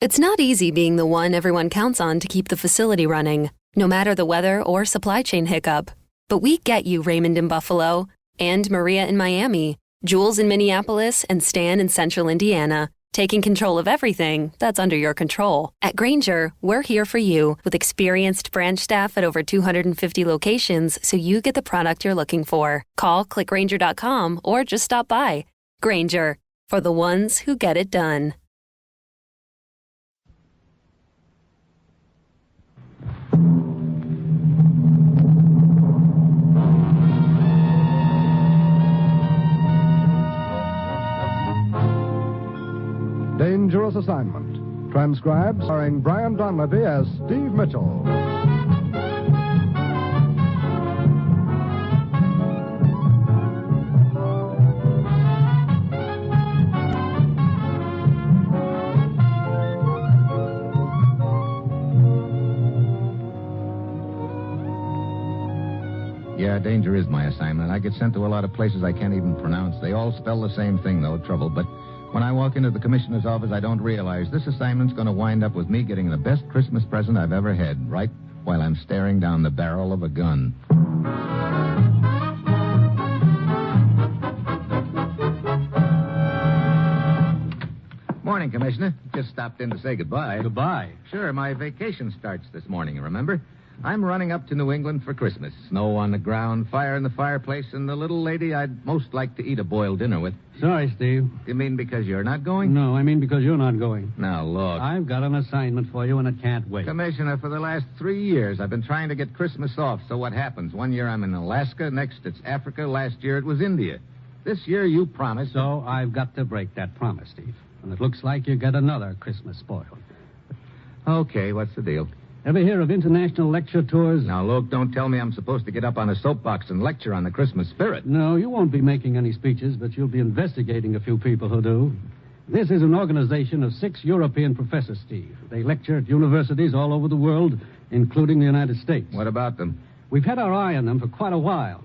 It's not easy being the one everyone counts on to keep the facility running, no matter the weather or supply chain hiccup. But we get you, Raymond in Buffalo, and Maria in Miami, Jules in Minneapolis, and Stan in Central Indiana, taking control of everything that's under your control. At Grainger, we're here for you with experienced branch staff at over 250 locations so you get the product you're looking for. Call, click Grainger.com, or just stop by. Grainger, for the ones who get it done. Dangerous Assignment. Transcribed, starring Brian Donlevy as Steve Mitchell. Yeah, danger is my assignment. I get sent to a lot of places I can't even pronounce. They all spell the same thing, though, trouble. But when I walk into the commissioner's office, I don't realize this assignment's going to wind up with me getting the best Christmas present I've ever had, right while I'm staring down the barrel of a gun. Morning, Commissioner. Just stopped in to say goodbye. Goodbye? Sure, my vacation starts this morning, remember? I'm running up to New England for Christmas. Snow on the ground, fire in the fireplace, and the little lady I'd most like to eat a boiled dinner with. Sorry, Steve. You mean because you're not going? No, I mean because you're not going. Now, look. I've got an assignment for you, and it can't wait. Commissioner, for the last 3 years, I've been trying to get Christmas off. So what happens? One year I'm in Alaska, next it's Africa, last year it was India. This year you promised... So I've got to break that promise, Steve. And it looks like you get another Christmas spoil. Okay, what's the deal? Ever hear of international lecture tours? Now, look, don't tell me I'm supposed to get up on a soapbox and lecture on the Christmas spirit. No, you won't be making any speeches, but you'll be investigating a few people who do. This is an organization of 6 European professors, Steve. They lecture at universities all over the world, including the United States. What about them? We've had our eye on them for quite a while.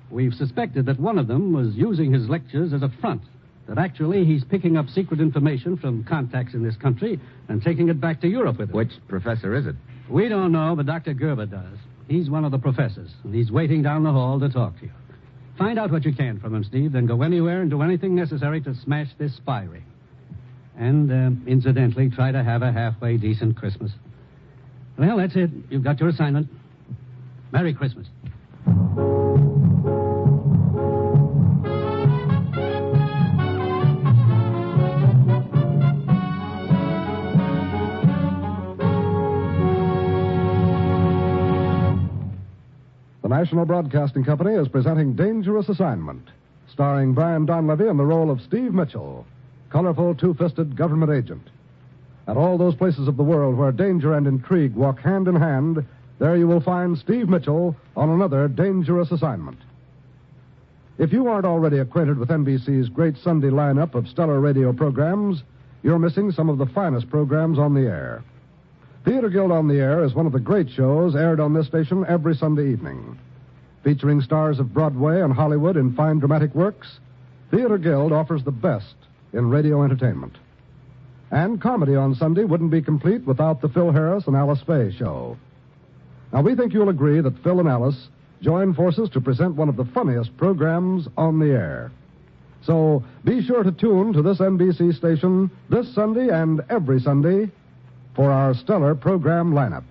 We've suspected that one of them was using his lectures as a front, that actually he's picking up secret information from contacts in this country and taking it back to Europe with him. Which professor is it? We don't know, but Dr. Gerber does. He's one of the professors, and he's waiting down the hall to talk to you. Find out what you can from him, Steve, then go anywhere and do anything necessary to smash this spy ring. And, incidentally, try to have a halfway decent Christmas. Well, that's it. You've got your assignment. Merry Christmas. The National Broadcasting Company is presenting Dangerous Assignment, starring Brian Donlevy in the role of Steve Mitchell, colorful, two-fisted government agent. At all those places of the world where danger and intrigue walk hand in hand, there you will find Steve Mitchell on another Dangerous Assignment. If you aren't already acquainted with NBC's great Sunday lineup of stellar radio programs, you're missing some of the finest programs on the air. Theater Guild on the Air is one of the great shows aired on this station every Sunday evening. Featuring stars of Broadway and Hollywood in fine dramatic works, Theater Guild offers the best in radio entertainment. And comedy on Sunday wouldn't be complete without the Phil Harris and Alice Faye show. Now, we think you'll agree that Phil and Alice join forces to present one of the funniest programs on the air. So be sure to tune to this NBC station this Sunday and every Sunday for our stellar program lineup.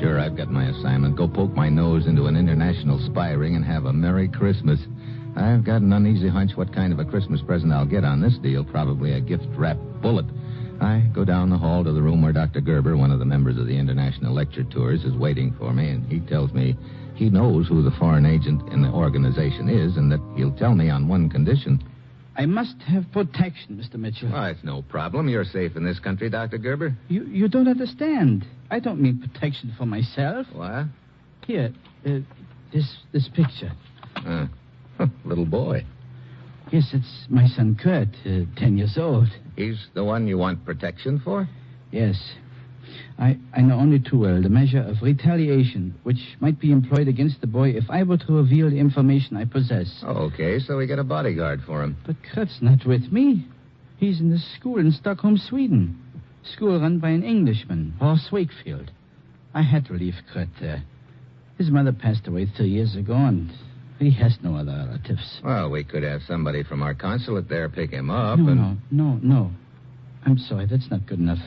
Sure, I've got my assignment. Go poke my nose into an international spy ring and have a Merry Christmas. I've got an uneasy hunch what kind of a Christmas present I'll get on this deal. Probably a gift-wrapped bullet. I go down the hall to the room where Dr. Gerber, one of the members of the International Lecture Tours, is waiting for me, and he tells me he knows who the foreign agent in the organization is and that he'll tell me on one condition. I must have protection, Mr. Mitchell. Oh, it's no problem. You're safe in this country, Dr. Gerber. You don't understand. I don't mean protection for myself. What? Here, this picture. Little boy. Yes, it's my son Kurt, 10 years old. He's the one you want protection for? Yes. I know only too well the measure of retaliation which might be employed against the boy if I were to reveal the information I possess. Okay, so we got a bodyguard for him. But Kurt's not with me. He's in the school in Stockholm, Sweden. School run by an Englishman, Horst Wakefield. I had to leave Kurt there. His mother passed away 3 years ago, and he has no other relatives. Well, we could have somebody from our consulate there pick him up. No. I'm sorry, that's not good enough.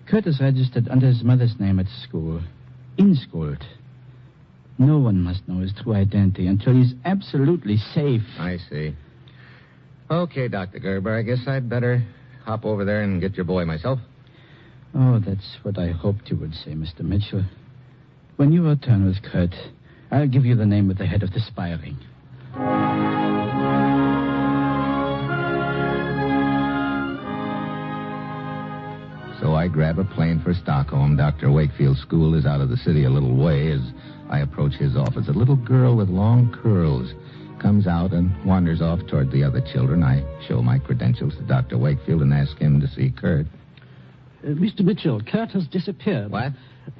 Kurt is registered under his mother's name at school. In school. No one must know his true identity until he's absolutely safe. I see. Okay, Dr. Gerber, I guess I'd better hop over there and get your boy myself. Oh, that's what I hoped you would say, Mr. Mitchell. When you return with Kurt, I'll give you the name of the head of the spy ring. So I grab a plane for Stockholm. Dr. Wakefield's school is out of the city a little way. As I approach his office, a little girl with long curls comes out and wanders off toward the other children. I show my credentials to Dr. Wakefield and ask him to see Kurt. Mr. Mitchell, Kurt has disappeared. What?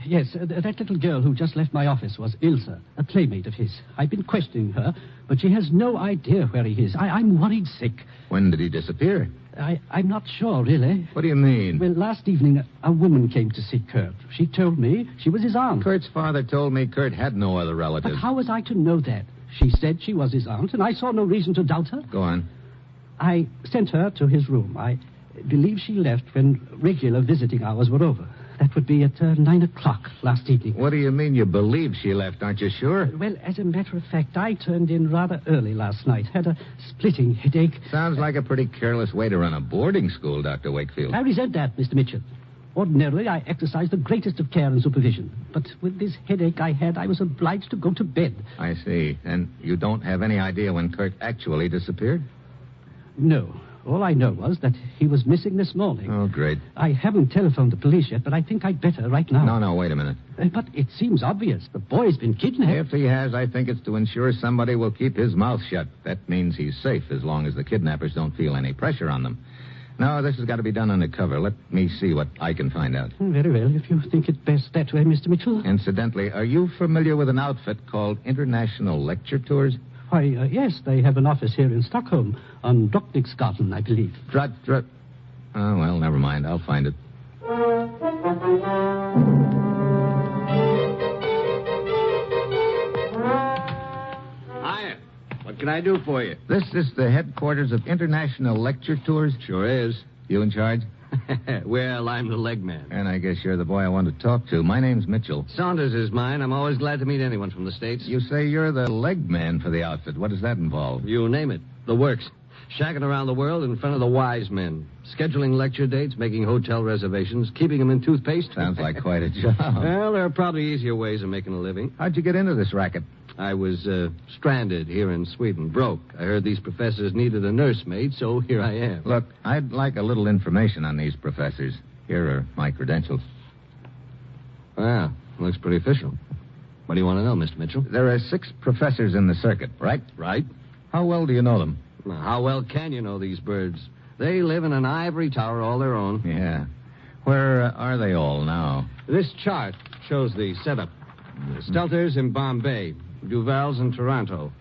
Yes, that little girl who just left my office was Ilse, a playmate of his. I've been questioning her, but she has no idea where he is. I'm worried sick. When did he disappear? I'm not sure, really. What do you mean? Well, last evening, a woman came to see Kurt. She told me she was his aunt. Kurt's father told me Kurt had no other relatives. But how was I to know that? She said she was his aunt, and I saw no reason to doubt her. Go on. I sent her to his room. I believe she left when regular visiting hours were over. That would be at 9 o'clock last evening. What do you mean you believe she left? Aren't you sure? Well, as a matter of fact, I turned in rather early last night. Had a splitting headache. Sounds like a pretty careless way to run a boarding school, Dr. Wakefield. I resent that, Mr. Mitchell. Ordinarily, I exercise the greatest of care and supervision. But with this headache I had, I was obliged to go to bed. I see. And you don't have any idea when Kurt actually disappeared? No. All I know was that he was missing this morning. Oh, great. I haven't telephoned the police yet, but I think I'd better right now. No, wait a minute. But it seems obvious. The boy's been kidnapped. If he has, I think it's to ensure somebody will keep his mouth shut. That means he's safe as long as the kidnappers don't feel any pressure on them. No, this has got to be done undercover. Let me see what I can find out. Very well, if you think it best that way, Mr. Mitchell. Incidentally, are you familiar with an outfit called International Lecture Tours? Why, yes, they have an office here in Stockholm, on Drottningsgatan, I believe. Oh, well, never mind. I'll find it. Hiya. What can I do for you? This is the headquarters of International Lecture Tours? Sure is. You in charge? Well, I'm the leg man. And I guess you're the boy I want to talk to. My name's Mitchell. Saunders is mine. I'm always glad to meet anyone from the States. You say you're the leg man for the outfit. What does that involve? You name it. The works. Shacking around the world in front of the wise men. Scheduling lecture dates, making hotel reservations, keeping them in toothpaste. Sounds like quite a job. Well, there are probably easier ways of making a living. How'd you get into this racket? I was stranded here in Sweden, broke. I heard these professors needed a nursemaid, so here I am. Look, I'd like a little information on these professors. Here are my credentials. Well, looks pretty official. What do you want to know, Mr. Mitchell? There are 6 professors in the circuit, right? Right. How well do you know them? Now, how well can you know these birds? They live in an ivory tower all their own. Yeah. Where are they all now? This chart shows the setup. Stelter's in Bombay. Duval's in Toronto.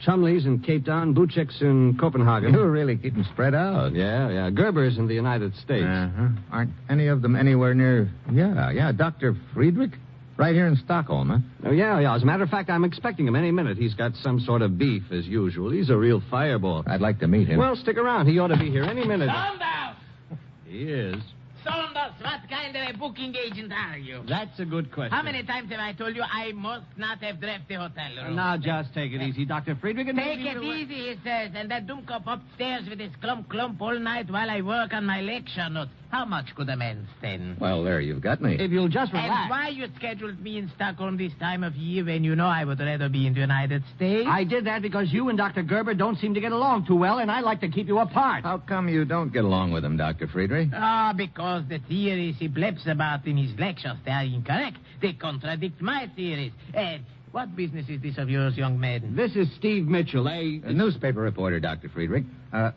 Chumley's in Cape Town. Buchek's in Copenhagen. You're really getting spread out. Yeah. Gerber's in the United States. Uh-huh. Aren't any of them anywhere near... Yeah. Dr. Friedrich? Right here in Stockholm, huh? Oh, yeah. As a matter of fact, I'm expecting him any minute. He's got some sort of beef, as usual. He's a real fireball. I'd like to meet him. Well, stick around. He ought to be here any minute. Saunders! He is. Saunders, what kind of a booking agent are you? That's a good question. How many times have I told you I must not have left the hotel room? Now, just take it easy, Dr. Friedrich. And Take it easy, he says, and that dumkop upstairs with his clump all night while I work on my lecture notes. How much could a man stand? Well, there you've got me. If you'll just relax. And why you scheduled me in Stockholm this time of year when you know I would rather be in the United States? I did that because you and Dr. Gerber don't seem to get along too well, and I like to keep you apart. How come you don't get along with him, Dr. Friedrich? Because the theories he bleps about in his lectures, they are incorrect. They contradict my theories. What business is this of yours, young man? This is Steve Mitchell, A newspaper reporter, Dr. Friedrich.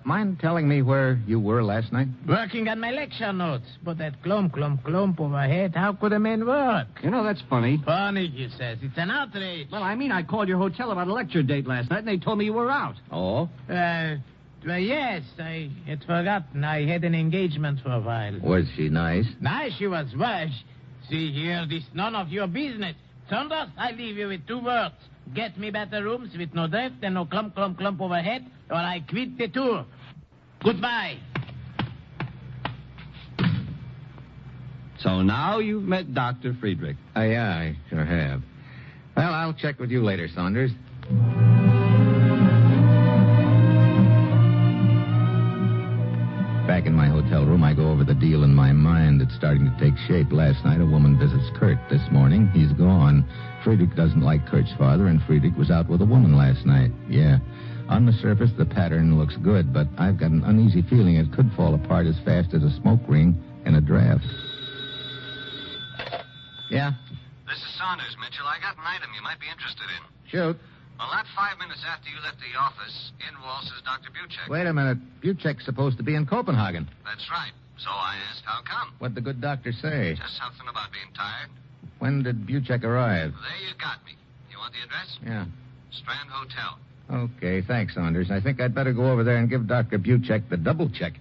Mind telling me where you were last night? Working on my lecture notes. But that clump overhead, how could a man work? You know, that's funny. Funny, you says. It's an outrage. Well, I mean, I called your hotel about a lecture date last night, and they told me you were out. Oh? Well, yes, I had forgotten. I had an engagement for a while. Was she nice? Nice she was. Well, see here, this none of your business. Saunders, I leave you with 2 words. Get me better rooms with no drift and no clump overhead, or I quit the tour. Goodbye. So now you've met Dr. Friedrich. Yeah, I sure have. Well, I'll check with you later, Saunders. Back in my hotel room, I go over the deal in my mind. It's starting to take shape. Last night, a woman visits Kurt. This morning, he's gone. Friedrich doesn't like Kurt's father, and Friedrich was out with a woman last night. Yeah. On the surface, the pattern looks good, but I've got an uneasy feeling it could fall apart as fast as a smoke ring in a draft. Yeah? This is Saunders, Mitchell. I got an item you might be interested in. Shoot. Well, not 5 minutes after you left the office, in waltzes Dr. Buchek. Wait a minute. Buchek's supposed to be in Copenhagen. That's right. So I asked, how come? What'd the good doctor say? Just something about being tired. When did Buchek arrive? There you got me. You want the address? Yeah. Strand Hotel. Okay, thanks, Saunders. I think I'd better go over there and give Dr. Buchek the double check.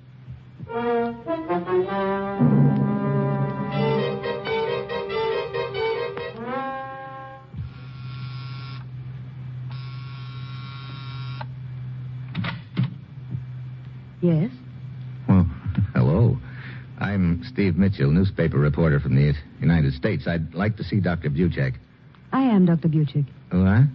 Yes? Well, hello. I'm Steve Mitchell, newspaper reporter from the United States. I'd like to see Dr. Buchek. I am Dr. Buchek. What?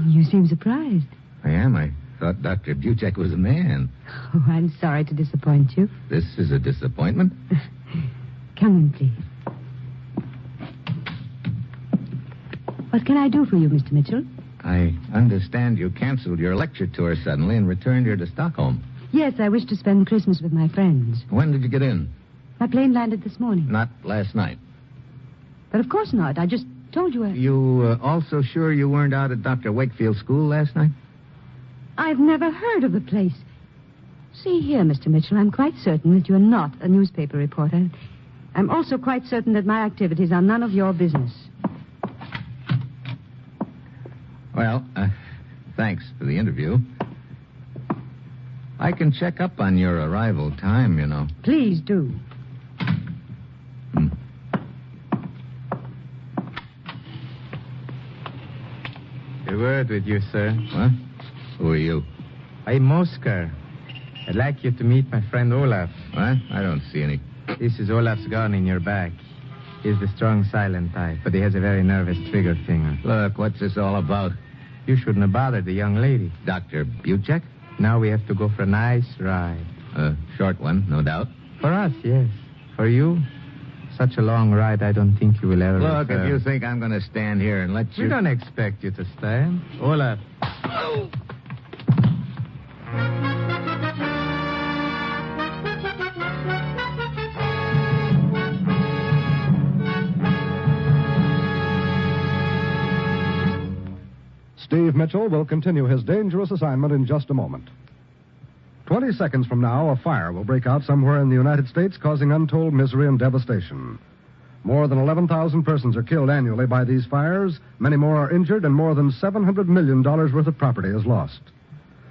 You seem surprised. I am. I thought Dr. Buchek was a man. Oh, I'm sorry to disappoint you. This is a disappointment. Come in, please. What can I do for you, Mr. Mitchell? I understand you canceled your lecture tour suddenly and returned here to Stockholm. Yes, I wish to spend Christmas with my friends. When did you get in? My plane landed this morning. Not last night. But of course not. I just told you. You also sure you weren't out at Dr. Wakefield's school last night? I've never heard of the place. See here, Mr. Mitchell, I'm quite certain that you're not a newspaper reporter. I'm also quite certain that my activities are none of your business. Well, thanks for the interview. I can check up on your arrival time, you know. Please do. A word with you, sir. What? Who are you? I'm Oscar. I'd like you to meet my friend Olaf. What? I don't see any. This is Olaf's gun in your back. He's the strong, silent type, but he has a very nervous trigger finger. Look, what's this all about? You shouldn't have bothered the young lady. Dr. Buchek? Now we have to go for a nice ride. A short one, no doubt. For us, yes. For you, such a long ride, I don't think you will ever Look, return. if you think I'm going to stand here and let you... We don't expect you to stand. Olaf. Steve Mitchell will continue his dangerous assignment in just a moment. 20 seconds from now, a fire will break out somewhere in the United States, causing untold misery and devastation. More than 11,000 persons are killed annually by these fires. Many more are injured, and more than $700 million worth of property is lost.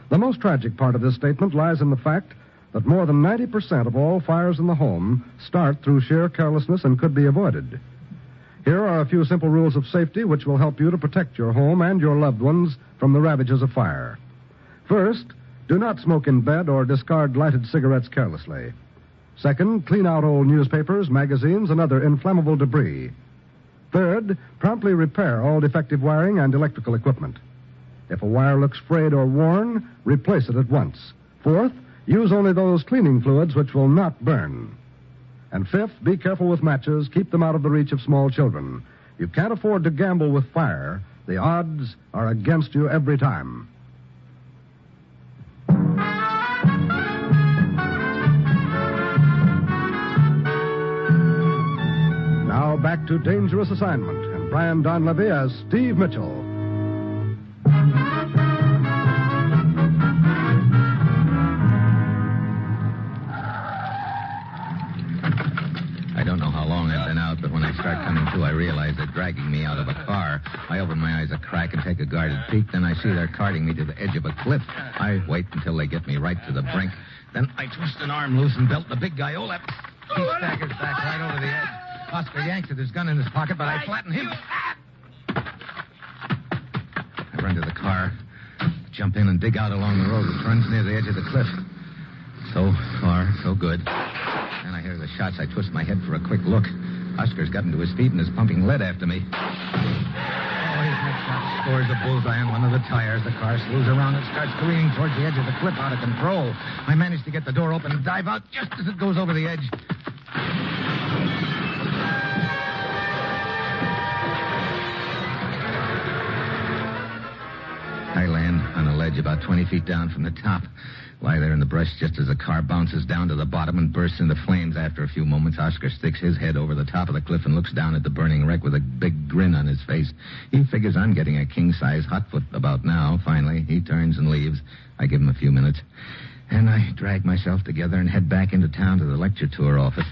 The most tragic part of this statement lies in the fact that more than 90% of all fires in the home start through sheer carelessness and could be avoided. Here are a few simple rules of safety which will help you to protect your home and your loved ones from the ravages of fire. First, do not smoke in bed or discard lighted cigarettes carelessly. Second, clean out old newspapers, magazines, and other inflammable debris. Third, promptly repair all defective wiring and electrical equipment. If a wire looks frayed or worn, replace it at once. Fourth, use only those cleaning fluids which will not burn. And fifth, be careful with matches. Keep them out of the reach of small children. You can't afford to gamble with fire. The odds are against you every time. Now back to dangerous assignment. And Brian Donlevy as Steve Mitchell. I don't know how long I've been out, but when I start coming to, I realize they're dragging me out of a car. I open my eyes a crack and take a guarded peek. Then I see they're carting me to the edge of a cliff. I wait until they get me right to the brink. Then I twist an arm loose and belt the big guy, Olaf. He staggers back right over the edge. Oscar yanks at his gun in his pocket, but I flatten him. I run to the car, jump in and dig out along the road, which runs near the edge of the cliff. So far, so good. Then I hear the shots. I twist my head for a quick look. Oscar's gotten to his feet and is pumping lead after me. Oh, his next shot scores a bullseye on one of the tires. The car slews around and starts careening towards the edge of the cliff out of control. I manage to get the door open and dive out just as it goes over the edge. I land on a ledge about 20 feet down from the top. Lie there in the brush just as the car bounces down to the bottom and bursts into flames. After a few moments, Oscar sticks his head over the top of the cliff and looks down at the burning wreck with a big grin on his face. He figures I'm getting a king-size hotfoot about now. Finally, he turns and leaves. I give him a few minutes. And I drag myself together and head back into town to the lecture tour office.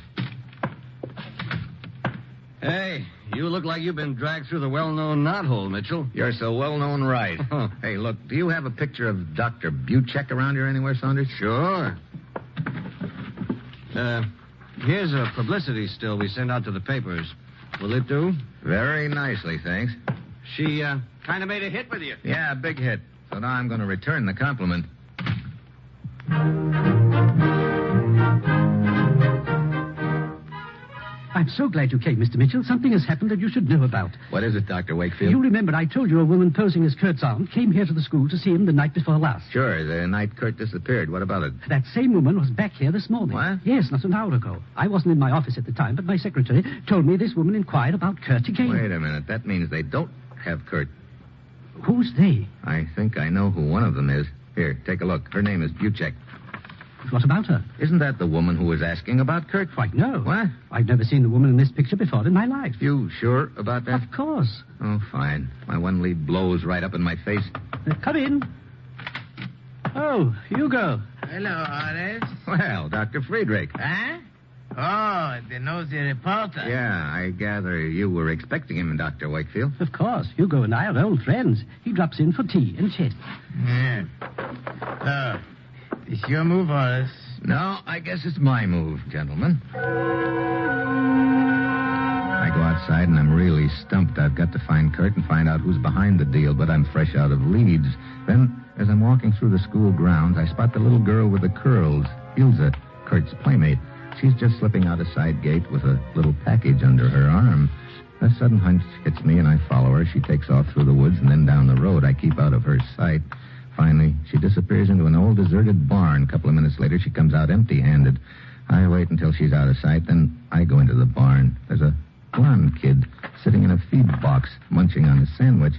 Hey, you look like you've been dragged through the well-known knothole, Mitchell. You're so well-known, right. Hey, look, do you have a picture of Dr. Buchek around here anywhere, Saunders? Sure. Here's a publicity still we sent out to the papers. Will it do? Very nicely, thanks. She, kind of made a hit with you. Yeah, a big hit. So now I'm going to return the compliment. I'm so glad you came, Mr. Mitchell. Something has happened that you should know about. What is it, Dr. Wakefield? You remember I told you a woman posing as Kurt's aunt came here to the school to see him the night before last. Sure, the night Kurt disappeared. What about it? That same woman was back here this morning. What? Yes, not an hour ago. I wasn't in my office at the time, but my secretary told me this woman inquired about Kurt again. Wait a minute. That means they don't have Kurt. Who's they? I think I know who one of them is. Here, take a look. Her name is Buchek. What about her? Isn't that the woman who was asking about Kurt? Why, no. What? I've never seen the woman in this picture before in my life. You sure about that? Of course. Oh, fine. My one lead blows right up in my face. Come in. Oh, Hugo. Hello, Horace. Well, Dr. Friedrich. Huh? Oh, the nosy reporter. Yeah, I gather you were expecting him, Dr. Wakefield. Of course. Hugo and I are old friends. He drops in for tea and chit. Yeah. So, it's your move, Horace. No, I guess it's my move, gentlemen. I go outside and I'm really stumped. I've got to find Kurt and find out who's behind the deal, but I'm fresh out of leads. Then, as I'm walking through the school grounds, I spot the little girl with the curls, Ilse, Kurt's playmate. She's just slipping out a side gate with a little package under her arm. A sudden hunch hits me and I follow her. She takes off through the woods and then down the road. I keep out of her sight. Finally, she disappears into an old deserted barn. A couple of minutes later, she comes out empty-handed. I wait until she's out of sight, then I go into the barn. There's a blonde kid sitting in a feed box, munching on a sandwich.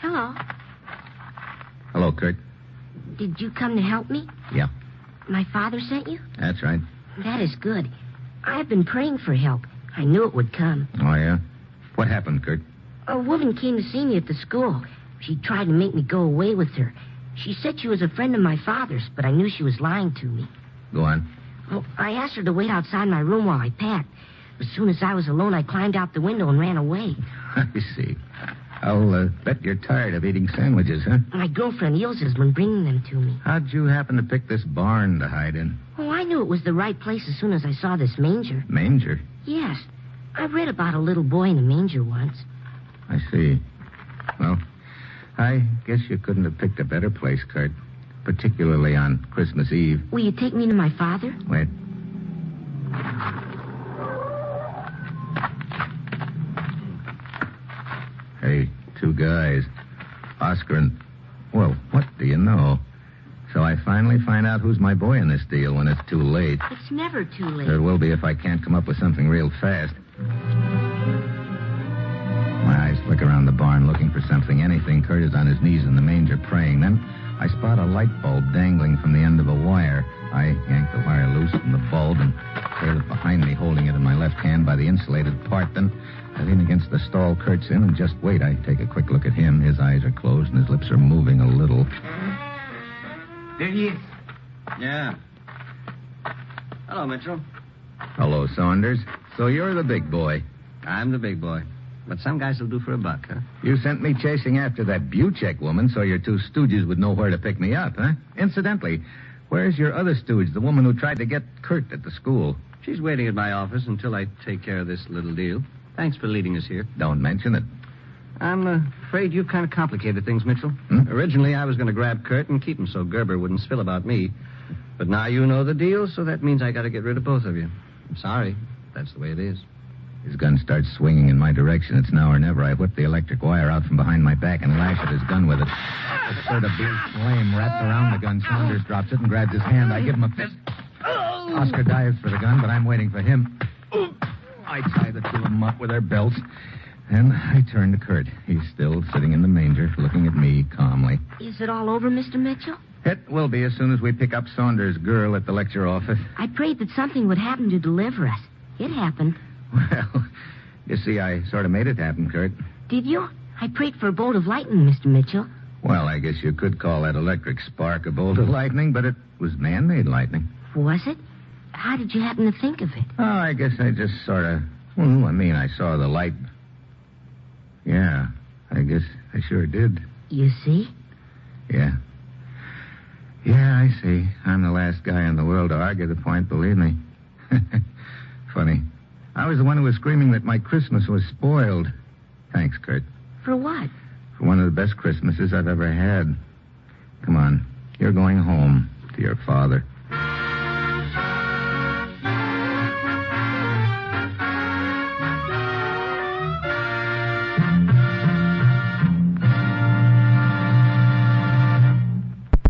Hello. Hello, Kurt. Did you come to help me? Yeah. My father sent you? That's right. That is good. I've been praying for help. I knew it would come. Oh, yeah? What happened, Kurt? A woman came to see me at the school. She tried to make me go away with her. She said she was a friend of my father's, but I knew she was lying to me. Go on. Well, I asked her to wait outside my room while I packed. As soon as I was alone, I climbed out the window and ran away. I see. I'll bet you're tired of eating sandwiches, huh? My girlfriend Ilse's been bringing them to me. How'd you happen to pick this barn to hide in? Oh, I knew it was the right place as soon as I saw this manger. Manger? Yes. I read about a little boy in a manger once. I see. Well, I guess you couldn't have picked a better place, Kurt. Particularly on Christmas Eve. Will you take me to my father? Wait. Hey, two guys. Oscar and... Well, what do you know? So I finally find out who's my boy in this deal when it's too late. It's never too late. It will be if I can't come up with something real fast. My eyes Look around the barn looking for something, anything. Kurt is on his knees in the manger praying. Then I spot a light bulb dangling from the end of a wire. I yank the wire loose from the bulb and trail it behind me, holding it in my left hand by the insulated part. Then I lean against the stall Kurt's in and just wait. I take a quick look at him. His eyes are closed and his lips are moving a little. There he is. Yeah. Hello, Mitchell. Hello, Saunders. So you're the big boy. I'm the big boy. But some guys will do for a buck, huh? You sent me chasing after that Buchek woman so your two stooges would know where to pick me up, huh? Incidentally, where's your other stooge, the woman who tried to get Kurt at the school? She's waiting at my office until I take care of this little deal. Thanks for leading us here. Don't mention it. I'm afraid you've kind of complicated things, Mitchell. Originally, I was going to grab Kurt and keep him so Gerber wouldn't spill about me. But now you know the deal, so that means I got to get rid of both of you. I'm sorry. That's the way it is. His gun starts swinging in my direction. It's now or never. I whip the electric wire out from behind my back and lash at his gun with it. A sort of blue flame wraps around the gun. Saunders drops it and grabs his hand. I give him a fist. Oscar dives for the gun, but I'm waiting for him. I tie the two of them up with their belts. Then I turn to Kurt. He's still sitting in the manger, looking at me calmly. Is it all over, Mr. Mitchell? It will be as soon as we pick up Saunders' girl at the lecture office. I prayed that something would happen to deliver us. It happened. Well, you see, I sort of made it happen, Kurt. Did you? I prayed for a bolt of lightning, Mr. Mitchell. Well, I guess you could call that electric spark a bolt of lightning, but it was man-made lightning. Was it? How did you happen to think of it? Oh, I guess I just sort of... I saw the light. Yeah, I guess I sure did. You see? Yeah. Yeah, I see. I'm the last guy in the world to argue the point, believe me. Funny. I was the one who was screaming that my Christmas was spoiled. Thanks, Kurt. For what? For one of the best Christmases I've ever had. Come on. You're going home to your father.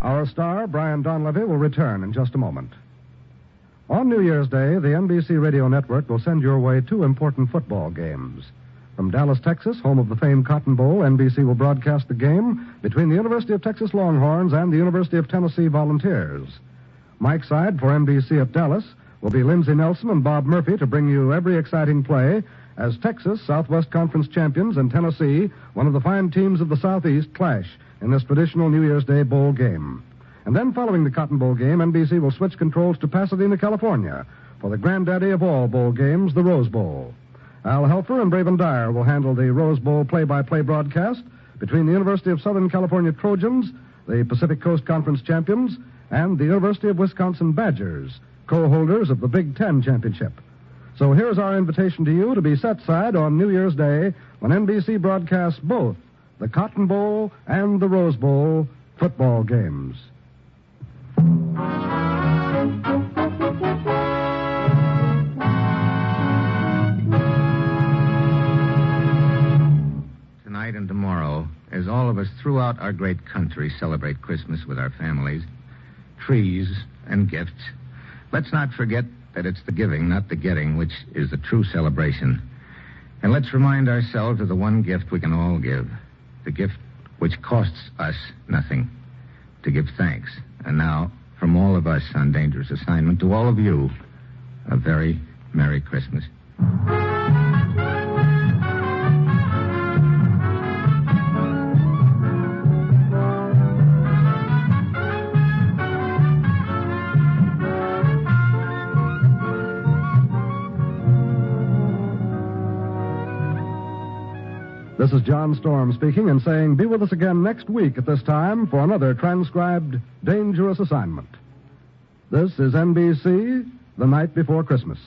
Our star, Brian Donlevy, will return in just a moment. On New Year's Day, the NBC Radio Network will send your way two important football games. From Dallas, Texas, home of the famed Cotton Bowl, NBC will broadcast the game between the University of Texas Longhorns and the University of Tennessee Volunteers. Mike Side for NBC at Dallas will be Lindsey Nelson and Bob Murphy to bring you every exciting play as Texas, Southwest Conference champions, and Tennessee, one of the fine teams of the Southeast, clash in this traditional New Year's Day bowl game. And then following the Cotton Bowl game, NBC will switch controls to Pasadena, California, for the granddaddy of all bowl games, the Rose Bowl. Al Helfer and Braven Dyer will handle the Rose Bowl play-by-play broadcast between the University of Southern California Trojans, the Pacific Coast Conference champions, and the University of Wisconsin Badgers, co-holders of the Big Ten Championship. So here's our invitation to you to be set side on New Year's Day when NBC broadcasts both the Cotton Bowl and the Rose Bowl football games. Tonight and tomorrow, as all of us throughout our great country celebrate Christmas with our families, trees, and gifts, let's not forget that it's the giving, not the getting, which is the true celebration. And let's remind ourselves of the one gift we can all give, the gift which costs us nothing, to give thanks. And now, from all of us on Dangerous Assignment, to all of you, a very Merry Christmas. This is John Storm speaking and saying be with us again next week at this time for another transcribed Dangerous Assignment. This is NBC, the night before Christmas.